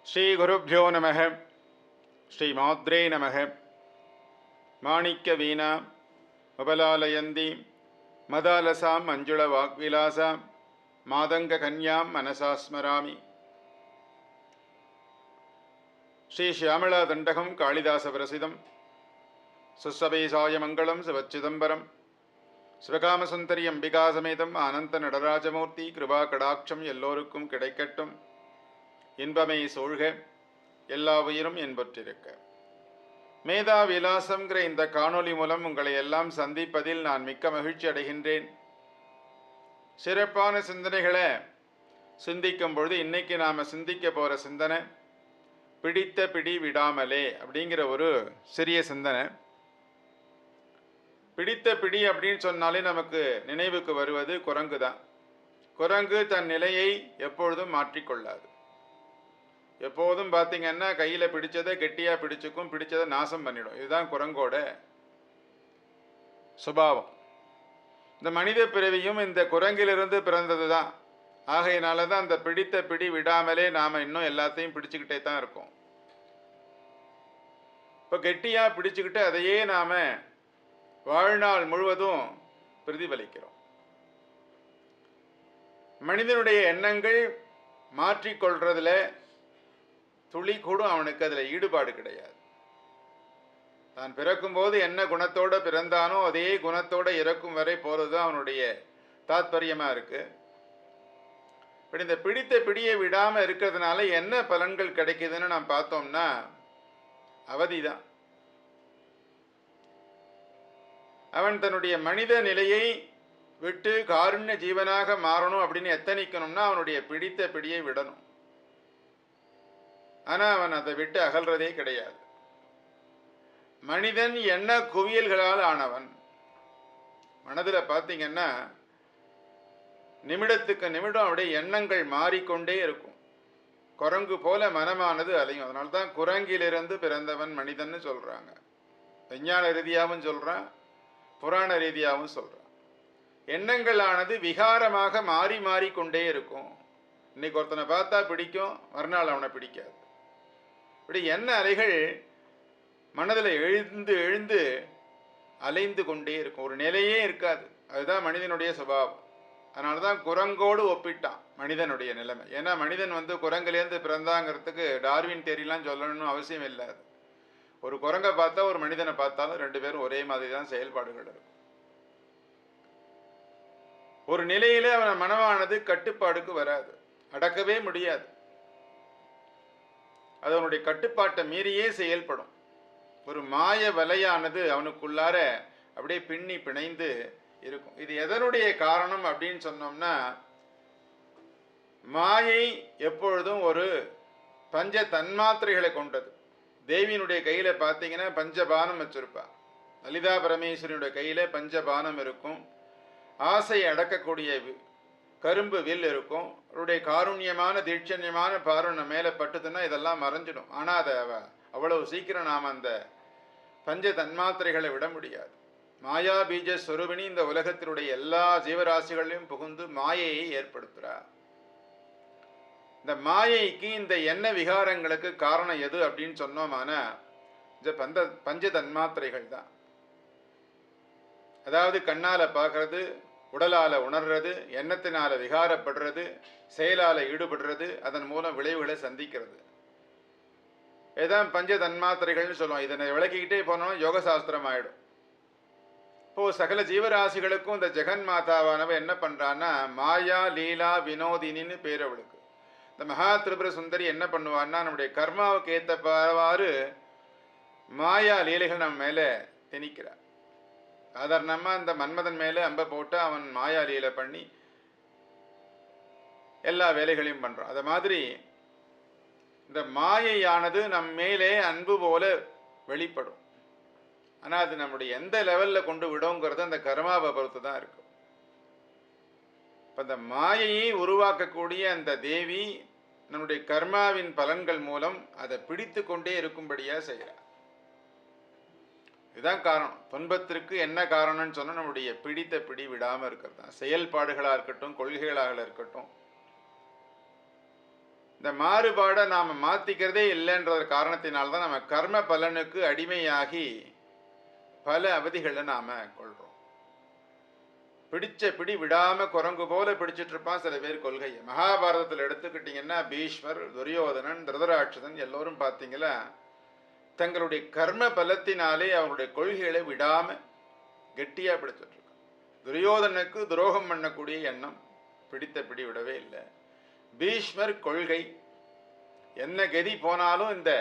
ஸ்ரீகுருभ्यो நமः. ஸ்ரீமாத்ரே நமः. மாணிக்க வீணா உபலாலயந்தி மதாலசாம் மஞ்சுள வாக்விலாசாம் மாதங்க கன்யாம் மனசா ஸ்மராமி. ஸ்ரீ ஷியாமளா தண்டகம் காளிதாச பிரசிதம். சுசபேசாய மங்களம் சிவச்சிதம்பரம் சிவகாமசுந்தரி அம்பிகா சமேதம் ஆனந்த நடராஜமூர்த்தி கிருபா கடாட்சம் எல்லோருக்கும் கிடைக்கட்டும். இன்பமை சூழ்க, எல்லா உயிரும் என்பற்றிருக்க. மேதா விலாசம்ங்கிற இந்த காணொளி மூலம் உங்களை எல்லாம் சந்திப்பதில் நான் மிக்க மகிழ்ச்சி அடைகின்றேன். சிறப்பான சிந்தனைகளை சிந்திக்கும் பொழுது இன்னைக்கு நாம் சிந்திக்க போகிற சிந்தனை பிடித்த பிடி விடாமலே அப்படிங்கிற ஒரு சிறிய சிந்தனை. பிடித்த பிடி அப்படின்னு சொன்னாலே நமக்கு நினைவுக்கு வருவது குரங்கு தான். குரங்கு தன் நிலையை எப்பொழுதும் மாற்றிக்கொள்ளாது. எப்போதும் பார்த்தீங்கன்னா கையில் பிடிச்சதை கெட்டியாக பிடிச்சிக்கும், பிடிச்சதை நாசம் பண்ணிடும். இதுதான் குரங்கோட சுபாவம். இந்த மனித பிறவியும் இந்த குரங்கிலிருந்து பிறந்தது தான். ஆகையினால தான் அந்த பிடித்த பிடி விடாமலே நாம் இன்னும் எல்லாத்தையும் பிடிச்சிக்கிட்டே தான் இருக்கோம். இப்போ கெட்டியாக பிடிச்சிக்கிட்டு அதையே நாம் வாழ்நாள் முழுவதும் பிரதிபலிக்கிறோம். மனிதனுடைய எண்ணங்கள் மாற்றிக்கொள்றதுல துளி கூட அவனுக்கு அதில் ஈடுபாடு கிடையாது. தான் பிறக்கும்போது என்ன குணத்தோடு பிறந்தானோ அதே குணத்தோடு இறக்கும் வரை போகிறது தான் அவனுடைய தாத்பரியமாக இருக்குது. இப்படி இந்த பிடித்த பிடியை விடாமல் இருக்கிறதுனால என்ன பலன்கள் கிடைக்குதுன்னு நாம் பார்த்தோம்னா அவதி தான். அவன் தன்னுடைய மனித நிலையை விட்டு காருண்ய ஜீவனாக மாறணும் அப்படின்னு எத்தனிக்கணும்னா அவனுடைய பிடித்த பிடியை விடணும். ஆனால் அவன் அதை விட்டு அகல்றதே கிடையாது. மனிதன் எண்ண குவியல்களால் ஆனவன். மனதில் பார்த்தீங்கன்னா நிமிடத்துக்கு நிமிடம் அப்படியே எண்ணங்கள் மாறிக்கொண்டே இருக்கும். குரங்கு போல மனமானது அலையும். அதனால தான் குரங்கிலிருந்து பிறந்தவன் மனிதன்னு சொல்கிறாங்க. விஞ்ஞான ரீதியாகவும் சொல்கிறான், புராண ரீதியாகவும் சொல்கிறான். எண்ணங்களானது விகாரமாக மாறி மாறிக்கொண்டே இருக்கும். இன்னைக்கு ஒருத்தனை பார்த்தா பிடிக்கும், மறுநாள் அவனை பிடிக்காது. இப்படி எண்ண அலைகள் மனதில் எழுந்து எழுந்து அலைந்து கொண்டே இருக்கும். ஒரு நிலையே இருக்காது. அதுதான் மனிதனுடைய சுபாவம். அதனால தான் குரங்கோடு ஒப்பிட்டான் மனிதனுடைய நிலைமை. ஏன்னா மனிதன் குரங்குலேருந்து பிறந்தாங்கிறதுக்கு டார்வின் தேரிலாம் சொல்லணும்னு அவசியம் இல்லை. ஒரு குரங்கை பார்த்தா ஒரு மனிதனை பார்த்தாலும் ரெண்டு பேரும் ஒரே மாதிரி தான் செயல்பாடுகள் இருக்கும். ஒரு நிலையிலே அவன் மனமானது கட்டுப்பாடுக்கு வராது, அடக்கவே முடியாது. அது அவனுடைய கட்டுப்பாட்டை மீறியே செயல்படும். ஒரு மாய வலையானது அவனுக்குள்ளார அப்படியே பின்னி பிணைந்து இருக்கும். இது எதனுடைய காரணம் அப்படின்னு சொன்னோம்னா, மாயை எப்பொழுதும் ஒரு பஞ்ச தன்மாத்திரைகளை கொண்டது. தேவியினுடைய கையில் பார்த்தீங்கன்னா பஞ்சபானம் வச்சிருப்பா. லலிதா பரமேஸ்வரியுடைய கையில் பஞ்சபானம் இருக்கும். ஆசையை அடக்கக்கூடிய கரும்பு வில் இருக்கும். அவருடைய காருண்யமான தீட்சண்யமான பார்வை மேலே பட்டுதுன்னா இதெல்லாம் மறைஞ்சிடும். ஆனால் அதை அவ்வளவு சீக்கிரம் நாம் அந்த பஞ்ச தன்மாத்திரைகளை விட முடியாது. மாயா பீஜ ஸ்வரூபிணி இந்த உலகத்தினுடைய எல்லா ஜீவராசிகளையும் புகுந்து மாயையை ஏற்படுத்துகிறார். இந்த மாயைக்கு இந்த எண்ண விகாரங்களுக்கு காரணம் எது அப்படின்னு சொன்னோம்னா இந்த பஞ்ச தன்மாத்திரைகள் தான். அதாவது கண்ணால் பார்க்கறது, உடலால் உணர்றது, எண்ணத்தினால் விகாரப்படுறது, செயலால் ஈடுபடுறது, அதன் மூலம் விளைவுகளை சந்திக்கிறது. இதுதான் பஞ்ச தன்மாத்திரைகள்னு சொல்லுவோம். இதனை விளக்கிக்கிட்டே போனோம்னா யோக சாஸ்திரம் ஆகிடும். இப்போது சகல ஜீவராசிகளுக்கும் இந்த ஜெகன் மாதாவானவ என்ன பண்ணுறான்னா மாயா லீலா வினோதினின்னு பேர் அவளுக்கு. இந்த மகா திரிபுர சுந்தரி என்ன பண்ணுவான்னா நம்முடைய கர்மாவுக்கு ஏற்றவாறு மாயா லீலைகள் நம்ம மேலே திணிக்கிறார். சாதாரணமாக இந்த மன்மதன் மேலே அம்பை போட்டு அவன் மாயாலியில பண்ணி எல்லா வேலைகளையும் பண்ணுறான். அது மாதிரி இந்த மாயையானது நம் மேலே அன்பு போல வெளிப்படும். ஆனால் அது நம்முடைய எந்த லெவலில் கொண்டு விடுங்கிறது அந்த கர்மாவை பொறுத்து தான் இருக்கும். இப்போ இந்த மாயையை உருவாக்கக்கூடிய அந்த தேவி நம்முடைய கர்மாவின் பலன்கள் மூலம் அதை பிடித்து கொண்டே இருக்கும்படியாக செய்கிறார். இதுதான் காரணம். துன்பத்திற்கு என்ன காரணம்னு சொன்னால் நம்முடைய பிடித்த பிடி விடாமல் இருக்கிறது தான். செயல்பாடுகளாக இருக்கட்டும், கொள்கைகளாக இருக்கட்டும், இந்த மாறுபாடை நாம் மாற்றிக்கிறதே இல்லைன்ற காரணத்தினால்தான் நம்ம கர்ம பலனுக்கு அடிமையாகி பல அவதிகளை நாம் கொள்கிறோம். பிடிச்ச பிடி விடாமல் குரங்கு போல பிடிச்சிட்டு இருப்பான் சில பேர் கொள்கையை. மகாபாரதத்தில் எடுத்துக்கிட்டிங்கன்னா பீஷ்மர், துரியோதனன், திருதராட்சதன் எல்லோரும் பார்த்தீங்களா தங்களுடைய கர்ம பலத்தினாலே அவருடைய கொள்கைகளை விடாமல் கெட்டியாக பிடிச்சிட்டு இருக்கான். துரியோதனுக்கு துரோகம் பண்ணக்கூடிய எண்ணம், பிடித்த பிடி விடவே இல்லை. பீஷ்மர் கொள்கை, என்ன கதி போனாலும் இந்த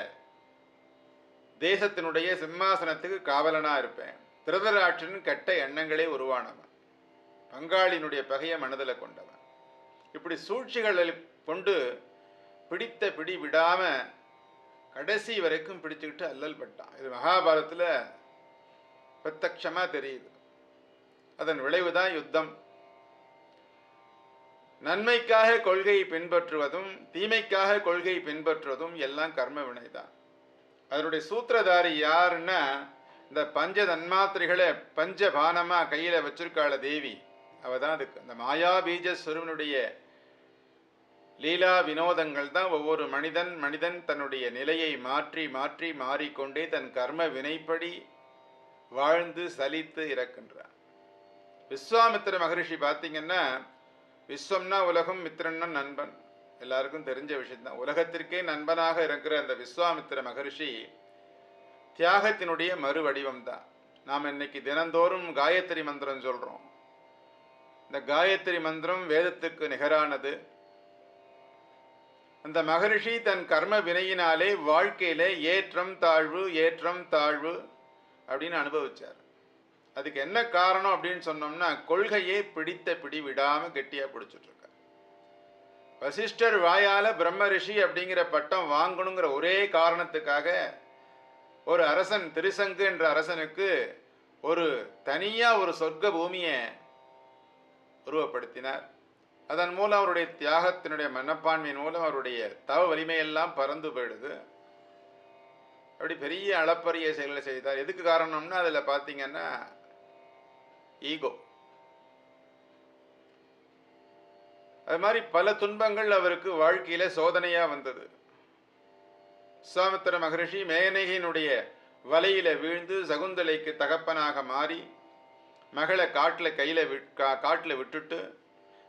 தேசத்தினுடைய சிம்மாசனத்துக்கு காவலனா இருப்பேன். திருதராட்சன் கெட்ட எண்ணங்களே உருவானவன், பங்காளினுடைய பகையை மனதில் கொண்டவன். இப்படி சூழ்ச்சிகளில் கொண்டு பிடித்த பிடி விடாம கடைசி வரைக்கும் பிடிச்சுக்கிட்டு அல்லல் பட்டான். இது மகாபாரதத்தில் பிரத்யட்சமா தெரியுது. அதன் விளைவுதான் யுத்தம். நன்மைக்காக கொள்கையை பின்பற்றுவதும் தீமைக்காக கொள்கையை பின்பற்றுவதும் எல்லாம் கர்ம வினைதான். அதனுடைய சூத்திரதாரி யாருன்னா இந்த பஞ்ச தன்மாத்திரைகளை பஞ்சபானமா கையில வச்சிருக்காள தேவி, அவதான் அதுக்கு. அந்த மாயா பீஜ சுருவனுடைய லீலா வினோதங்கள் தான் ஒவ்வொரு மனிதன் தன்னுடைய நிலையை மாற்றி மாற்றி மாறிக்கொண்டே தன் கர்ம வினைப்படி வாழ்ந்து சலித்து இறக்கின்றான். விஸ்வாமித்திர மகரிஷி பார்த்தீங்கன்னா, விஸ்வம்னா உலகம், மித்திரன்னா நண்பன், எல்லாருக்கும் தெரிஞ்ச விஷயம்தான். உலகத்திற்கே நண்பனாக இருக்கிற அந்த விஸ்வாமித்திர மகரிஷி தியாகத்தினுடைய மறு வடிவம் தான். நாம் இன்னைக்கு தினந்தோறும் காயத்ரி மந்திரம் சொல்றோம். இந்த காயத்ரி மந்திரம் வேதத்துக்கு நிகரானது. அந்த மகரிஷி தன் கர்ம வினையினாலே வாழ்க்கையில ஏற்றம் தாழ்வு ஏற்றம் தாழ்வு அப்படின்னு அனுபவிச்சார். அதுக்கு என்ன காரணம் அப்படின்னு சொன்னோம்னா, கொள்கையே பிடித்த பிடி விடாம கெட்டியா பிடிச்சிட்டு இருக்க. வசிஷ்டர் வாயால பிரம்ம ரிஷி அப்படிங்கிற பட்டம் வாங்கணுங்கிற ஒரே காரணத்துக்காக ஒரு அரசன், திருசங்கு என்ற அரசனுக்கு ஒரு தனியா ஒரு சொர்க்க பூமியை உருவப்படுத்தினார். அதன் மூலம் அவருடைய தியாகத்தினுடைய மனப்பான்மையின் மூலம் அவருடைய தவ வலிமையெல்லாம் பறந்து போயிடுது. அப்படி பெரிய அளப்பரிய செயல்களை செய்தார். எதுக்கு காரணம்னா, அதில் பார்த்தீங்கன்னா ஈகோ. அது மாதிரி பல துன்பங்கள் அவருக்கு வாழ்க்கையில சோதனையா வந்தது. விஸ்வாமித்திர மகரிஷி மேனகையினுடைய வலையில வீழ்ந்து சகுந்தலைக்கு தகப்பனாக மாறி மகளை காட்டுல விட்டுட்டு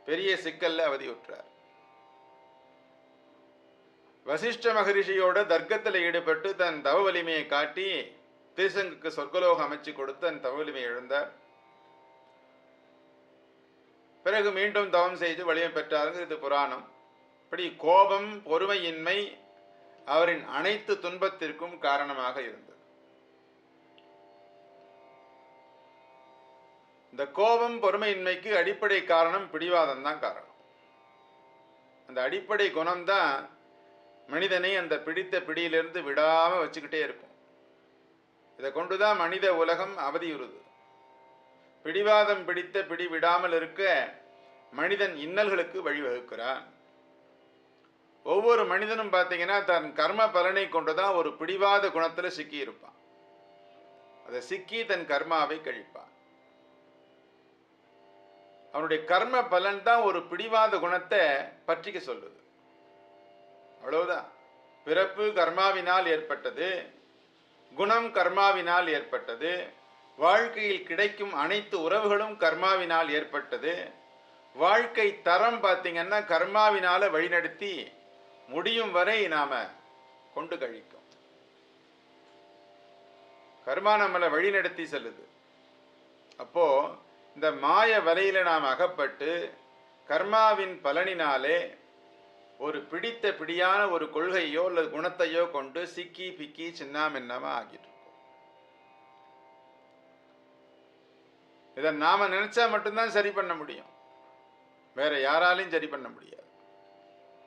பெரிய சிக்கல்ல அவதியுற்றார். வசிஷ்ட மகரிஷியோட தர்க்கத்தில் ஈடுபட்டு தன் தவ வலிமையை காட்டி திருசங்குக்கு சொர்க்கலோகம் அமைச்சு கொடுத்து தன் தவ வலிமையை இழந்தார். பிறகு மீண்டும் தவம் செய்து வலிமை பெற்றார்கள். இது புராணம். இப்படி கோபம், பொறுமையின்மை அவரின் அனைத்து துன்பத்திற்கும் காரணமாக இருந்தது. இந்த கோபம் பொறுமையின்மைக்கு அடிப்படை காரணம் பிடிவாதம் தான் காரணம். அந்த அடிப்படை குணம்தான் மனிதனை அந்த பிடித்த பிடியிலிருந்து விடாம வச்சுக்கிட்டே இருக்கும். இதை கொண்டுதான் மனித உலகம் அவதியுறுது. பிடிவாதம் பிடித்த பிடி விடாமல் இருக்க மனிதன் இன்னல்களுக்கு வழிவகுக்கிறான். ஒவ்வொரு மனிதனும் பார்த்தீங்கன்னா தன் கர்ம பலனை கொண்டுதான் ஒரு பிடிவாத குணத்துல சிக்கி இருப்பான். அதை சிக்கி தன் கர்மாவை கழிப்பான். அவனுடைய கர்ம பலன் தான் ஒரு பிடிவாத குணத்தை பற்றிக்க சொல்லுது. அவ்வளவுதான். பிறப்பு கர்மாவினால் ஏற்பட்டது, குணம் கர்மாவினால் ஏற்பட்டது, வாழ்க்கையில் கிடைக்கும் அனைத்து உறவுகளும் கர்மாவினால் ஏற்பட்டது. வாழ்க்கை தரம் பார்த்தீங்கன்னா கர்மாவினால வழிநடத்தி முடியும் வரை நாம கொண்டு கழிக்கும். கர்மா நம்மளை வழிநடத்தி செல்லுது. அப்போ இந்த மாய வலையில நாம் அகப்பட்டு கர்மாவின் பலனினாலே ஒரு பிடித்த பிடியான ஒரு கொள்கையோ அல்லது குணத்தையோ கொண்டு சிக்கி பிக்கி சின்னாமின்னமா ஆகிட்டு இருக்கோம். இதை நாம நினைச்சா மட்டும்தான் சரி பண்ண முடியும், வேற யாராலையும் சரி பண்ண முடியாது.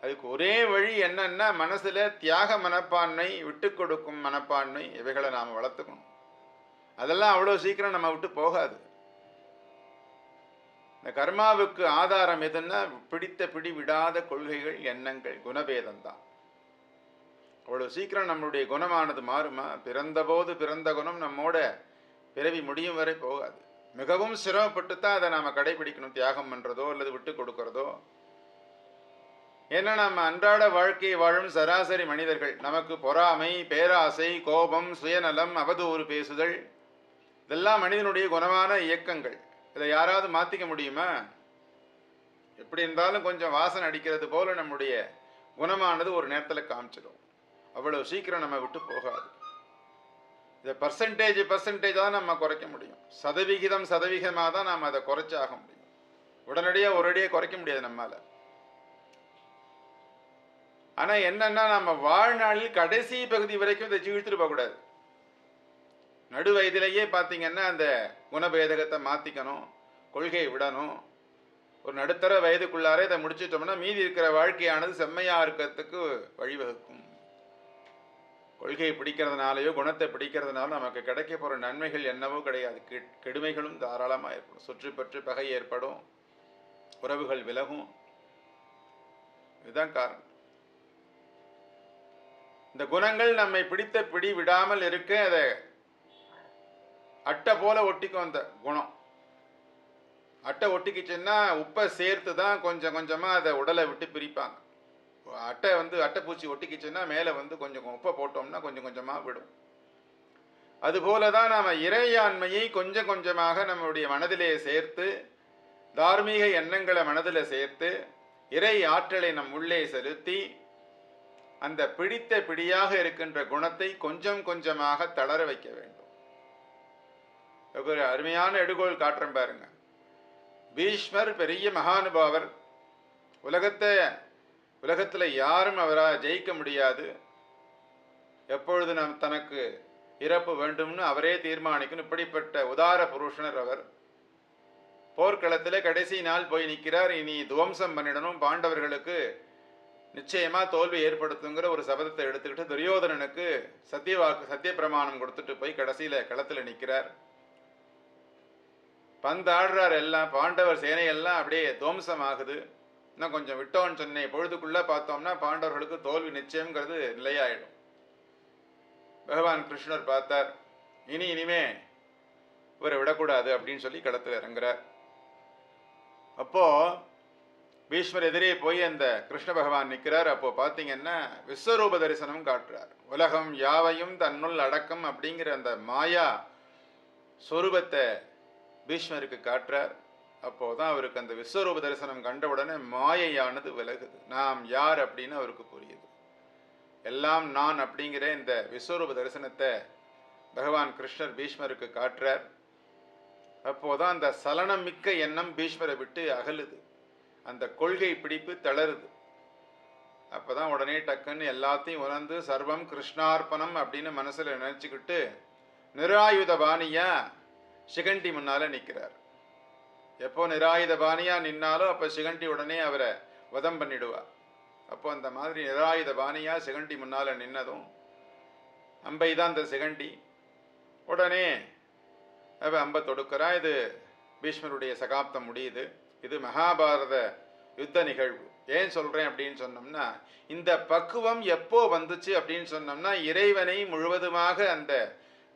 அதுக்கு ஒரே வழி என்னன்னா, மனசுல தியாக மனப்பான்மை, விட்டு கொடுக்கும் மனப்பான்மை, இவைகளை நாம வளர்த்துக்கணும். அதெல்லாம் அவ்வளோ சீக்கிரம் நம்ம விட்டு போகாது. இந்த கர்மாவுக்கு ஆதாரம் எதுன்னா பிடித்த பிடி விடாத கொள்கைகள், எண்ணங்கள், குணபேதம்தான். அவ்வளோ சீக்கிரம் நம்மளுடைய குணமானது மாறுமா? பிறந்தபோது பிறந்த குணம் நம்மோட பிறவி முடியும் வரை போகாது. மிகவும் சிரமப்பட்டு தான் அதை நாம் கடைபிடிக்கணும். தியாகம் பண்ணுறதோ அல்லது விட்டு கொடுக்கறதோ. ஏன்னா நம்ம அன்றாட வாழ்க்கையை வாழும் சராசரி மனிதர்கள். நமக்கு பொறாமை, பேராசை, கோபம், சுயநலம், அவதூறு பேசுதல் இதெல்லாம் மனிதனுடைய குணமான இயக்கங்கள். இதை யாராவது மாற்றிக்க முடியுமா? எப்படி இருந்தாலும் கொஞ்சம் வாசனை அடிக்கிறது போல நம்முடைய குணமானது ஒரு நேரத்தில் காமிச்சிடும். அவ்வளவு சீக்கிரம் நம்ம விட்டு போகாது. இதை பர்சன்டேஜ் தான் நம்ம குறைக்க முடியும். சதவிகிதமாக தான் நாம் அதை குறைச்சாக முடியும். உடனடியாக ஒரேடியாக குறைக்க முடியாது நம்மால். ஆனால் என்னன்னா, நம்ம வாழ்நாளில் கடைசி பகுதி வரைக்கும் இதை இழுத்துட்டு போகக்கூடாது. நடு வயதிலேயே பார்த்தீங்கன்னா அந்த குணபேதகத்தை மாற்றிக்கணும், கொள்கையை விடணும். ஒரு நடுத்தர வயதுக்குள்ளாரே இதை முடிச்சிட்டோம்னா மீதி இருக்கிற வாழ்க்கையானது செம்மையாக இருக்கிறதுக்கு வழிவகுக்கும். கொள்கையை பிடிக்கிறதுனாலையோ குணத்தை பிடிக்கிறதுனால நமக்கு கிடைக்க போகிற நன்மைகள் என்னவோ கிடையாது. கெடுமைகளும் தாராளமாக ஏற்படும். சுற்றி பற்றி பகை ஏற்படும், உறவுகள் விலகும். இதுதான் காரணம். இந்த குணங்கள் நம்மை பிடித்த பிடி விடாமல் இருக்க அதை அட்டை போல ஒட்டிக்கும். அந்த குணம் அட்டை ஒட்டிக்கிச்சுன்னா உப்பை சேர்த்து தான் கொஞ்சம் கொஞ்சமாக அதை உடலை விட்டு பிரிப்பாங்க. அட்டைப்பூச்சி ஒட்டிக்கிச்சுன்னா மேலே கொஞ்சம் உப்பை போட்டோம்னா கொஞ்சம் கொஞ்சமாக விடும். அதுபோல தான் நாம் இறையாண்மையை கொஞ்சம் கொஞ்சமாக நம்முடைய மனதிலே சேர்த்து, தார்மீக எண்ணங்களை மனதில் சேர்த்து, இறை ஆற்றலை நம் உள்ளே செலுத்தி, அந்த பிடித்த பிடியாக இருக்கின்ற குணத்தை கொஞ்சம் கொஞ்சமாக தளர வைக்க வேண்டும். ஒரு அருமையான எடுகோள் காட்டுறேன் பாருங்க. பீஷ்மர் பெரிய மகானுபாவர். உலகத்தில் யாரும் அவரால் ஜெயிக்க முடியாது. எப்பொழுது தனக்கு இறப்பு வேண்டும்னு அவரே தீர்மானிக்கணும். இப்படிப்பட்ட உதார புருஷனர் அவர். போர்க்களத்தில் கடைசி நாள் போய் நிற்கிறார். இனி துவம்சம் பண்ணிடணும், பாண்டவர்களுக்கு நிச்சயமா தோல்வி ஏற்படுத்துங்கிற ஒரு சபதத்தை எடுத்துக்கிட்டு துரியோதனனுக்கு சத்திய பிரமாணம் கொடுத்துட்டு போய் கடைசியில களத்தில் நிற்கிறார். பந்தாடுறார். எல்லாம் பாண்டவர் சேனையெல்லாம் அப்படியே துவம்சம் ஆகுது. இன்னும் கொஞ்சம் விட்டோன்னு சொன்னேன், பொழுதுக்குள்ள பார்த்தோம்னா பாண்டவர்களுக்கு தோல்வி நிச்சயம்ங்கிறது நிலையாயிடும். பகவான் கிருஷ்ணர் பார்த்தார், இனிமே இவரை விடக்கூடாது அப்படின்னு சொல்லி களத்தில் இறங்குறார். அப்போ பீஷ்மர் எதிரே போய் அந்த கிருஷ்ண பகவான் நிற்கிறார். அப்போ பார்த்தீங்கன்னா விஸ்வரூப தரிசனம் காட்டுறார். உலகம் யாவையும் தன்னுள் அடக்கம் அப்படிங்கிற அந்த மாயா சொரூபத்தை பீஷ்மருக்கு காட்டுறார். அப்போதான் அவருக்கு அந்த விஸ்வரூப தரிசனம் கண்டவுடனே மாயையானது விலகுது. நாம் யார் அப்படின்னு அவருக்கு புரியுது. எல்லாம் நான் அப்படிங்கிற இந்த விஸ்வரூப தரிசனத்தை பகவான் கிருஷ்ணர் பீஷ்மருக்கு காட்டுறார். அப்போதான் அந்த சலனம் மிக்க எண்ணம் பீஷ்மரை விட்டு அகலுது. அந்த கொள்கை பிடிப்பு தளருது. அப்போதான் உடனே டக்குன்னு எல்லாத்தையும் உணர்ந்து சர்வம் கிருஷ்ணார்ப்பணம் அப்படின்னு மனசில் நினச்சிக்கிட்டு நிராயுத பாணியா சிகண்டி முன்னால நிற்கிறார். எப்போ நிராயுத பாணியா நின்னாலும் அப்போ சிகண்டி உடனே அவரை வதம் பண்ணிடுவா. அப்போ அந்த மாதிரி நிராயுத பாணியா சிகண்டி முன்னால நின்னதும் அம்பை தான் அந்த சிகண்டி. உடனே அவ அம்பை தொடுக்கிறா. இது பீஷ்மருடைய சகாப்தம் முடியுது. இது மகாபாரத யுத்த நிகழ்வு. ஏன் சொல்றேன் அப்படின்னு சொன்னோம்னா, இந்த பக்குவம் எப்போ வந்துச்சு அப்படின்னு சொன்னோம்னா, இறைவனை முழுவதுமாக அந்த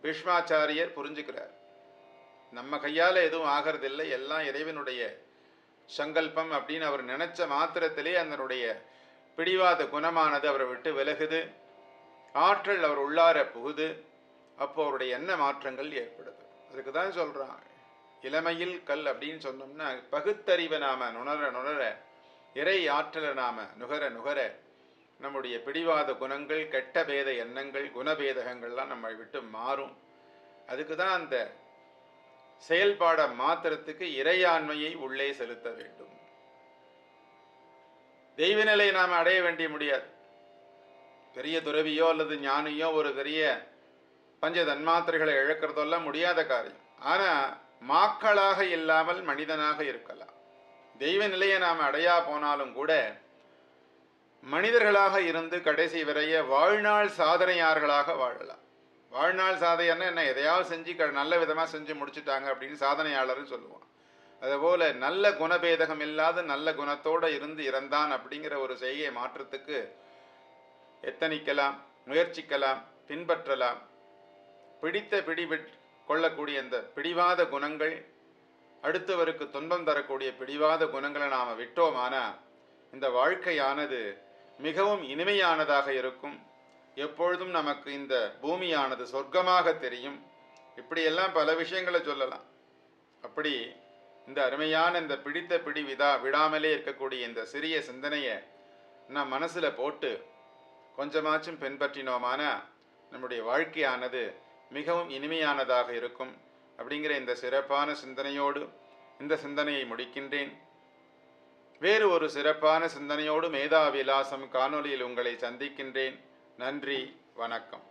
பீஷ்மாச்சாரியர் புரிஞ்சுக்கிறார். நம்ம கையால் எதுவும் ஆகிறதில்லை, எல்லாம் இறைவனுடைய சங்கல்பம் அப்படின்னு அவர் நினைச்ச மாத்திரத்திலே அதனுடைய பிடிவாத குணமானது அவரை விட்டு விலகுது. ஆற்றல் அவர் உள்ளார புகுது. அப்போ அவருடைய எண்ண மாற்றங்கள் ஏற்படுது. அதுக்கு தான் சொல்றான், இளமையில் கல் அப்படின்னு சொன்னோம்னா பகுத்தறிவை நாம நுணர இறை ஆற்றலை நாம நுகர நம்முடைய பிடிவாத குணங்கள், கெட்ட பேத எண்ணங்கள், குணபேதகங்கள்லாம் நம்மை விட்டு மாறும். அதுக்கு தான் அந்த செயல்பாட மாத்திரத்துக்கு இறையாண்மையை உள்ளே செலுத்த வேண்டும். தெய்வ நிலை நாம் அடைய வேண்டிய முடியாது. பெரிய துறவியோ அல்லது ஞானியோ ஒரு பெரிய பஞ்ச தன்மாத்திரைகளை இழக்கிறதெல்லாம் முடியாத காரியம். ஆனா மாக்களாக இல்லாமல் மனிதனாக இருக்கலாம். தெய்வ நிலையை நாம் அடையா போனாலும் கூட மனிதர்களாக இருந்து கடைசி வரைய வாழ்நாள் சாதனையாளர்களாக வாழலாம். வாழ்நாள் சாதனைன்னா என்ன, எதையாவது செஞ்சு நல்ல விதமாக செஞ்சு முடிச்சுட்டாங்க அப்படின்னு சாதனையாளர்னு சொல்லுவோம். அதுபோல் நல்ல குணபேதகம் இல்லாத நல்ல குணத்தோடு இருந்து இறந்தான் அப்படிங்கிற ஒரு செய்கை மாற்றத்துக்கு எத்தனிக்கலாம், முயற்சிக்கலாம், பின்பற்றலாம். பிடித்த கொள்ளக்கூடிய அந்த பிடிவாத குணங்கள், அடுத்தவருக்கு துன்பம் தரக்கூடிய பிடிவாத குணங்களை நாம் விட்டோமானா இந்த வாழ்க்கையானது மிகவும் இனிமையானதாக இருக்கும். எப்பொழுதும் நமக்கு இந்த பூமியானது சொர்க்கமாக தெரியும். இப்படியெல்லாம் பல விஷயங்களை சொல்லலாம். அப்படி இந்த அருமையான இந்த பிடித்த பிடி விடாமலே இருக்கக்கூடிய இந்த சிறிய சிந்தனையை நம் மனசில் போட்டு கொஞ்சமாச்சும் பின்பற்றினோமானா நம்முடைய வாழ்க்கையானது மிகவும் இனிமையானதாக இருக்கும். அப்படிங்கிற இந்த சிறப்பான சிந்தனையோடு இந்த சிந்தனையை முடிக்கின்றேன். வேறு ஒரு சிறப்பான சிந்தனையோடு மேதா விலாசம் காணொளியில் உங்களை சந்திக்கின்றேன். நன்றி, வணக்கம்.